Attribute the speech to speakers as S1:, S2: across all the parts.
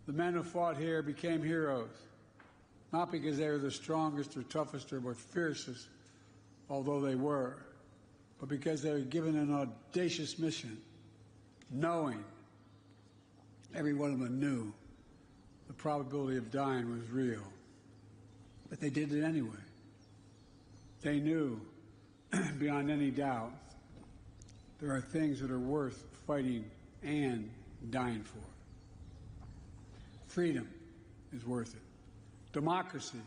S1: The men who fought here became heroes, not because they were the strongest or toughest or most fiercest, although they were, but because they were given an audacious mission, knowing, every one of them knew, the probability of dying was real. But they did it anyway. They knew, beyond any doubt, there are things that are worth fighting and dying for. Freedom is worth it. Democracy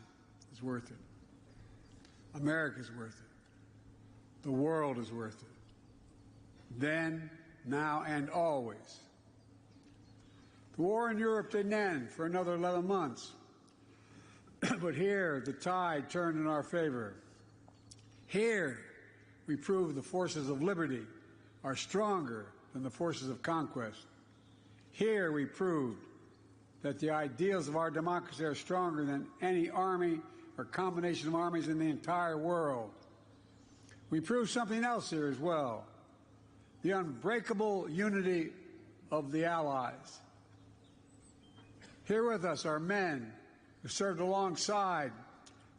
S1: is worth it. America is worth it. The world is worth it. Then, now, and always. The war in Europe didn't end for another 11 months. But here, the tide turned in our favor. Here, we proved the forces of liberty are stronger than the forces of conquest. Here, we proved that the ideals of our democracy are stronger than any army or combination of armies in the entire world. We proved something else here as well, the unbreakable unity of the Allies. Here with us are men who served alongside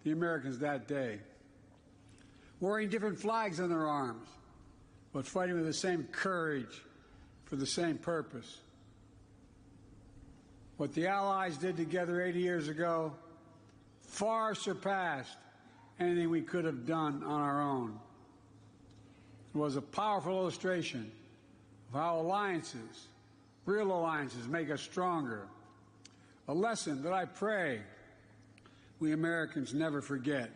S1: the Americans that day, wearing different flags on their arms, but fighting with the same courage for the same purpose. What the Allies did together 80 years ago far surpassed anything we could have done on our own. It was a powerful illustration of how alliances, real alliances, make us stronger. A lesson that I pray we Americans never forget.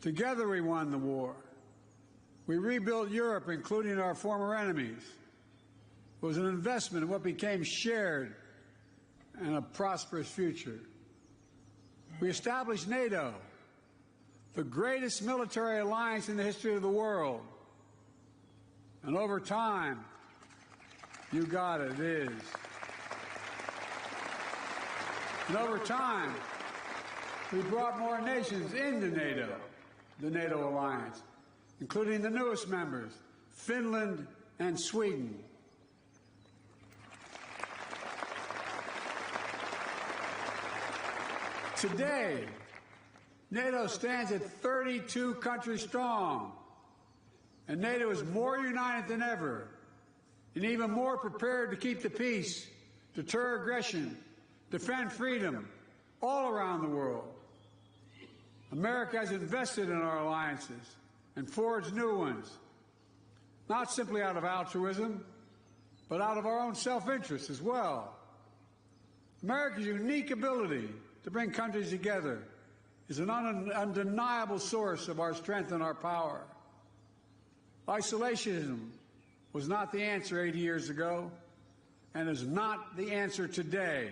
S1: Together we won the war. We rebuilt Europe, including our former enemies. It was an investment in what became shared and a prosperous future. We established NATO, the greatest military alliance in the history of the world. And over time, you got it, it is. And over time, we brought more nations into NATO, the NATO alliance, including the newest members, Finland and Sweden. Today, NATO stands at 32 countries strong, and NATO is more united than ever, and even more prepared to keep the peace, deter aggression, defend freedom all around the world. America has invested in our alliances and forged new ones, not simply out of altruism, but out of our own self-interest as well. America's unique ability to bring countries together is an undeniable source of our strength and our power. Isolationism was not the answer 80 years ago and is not the answer today.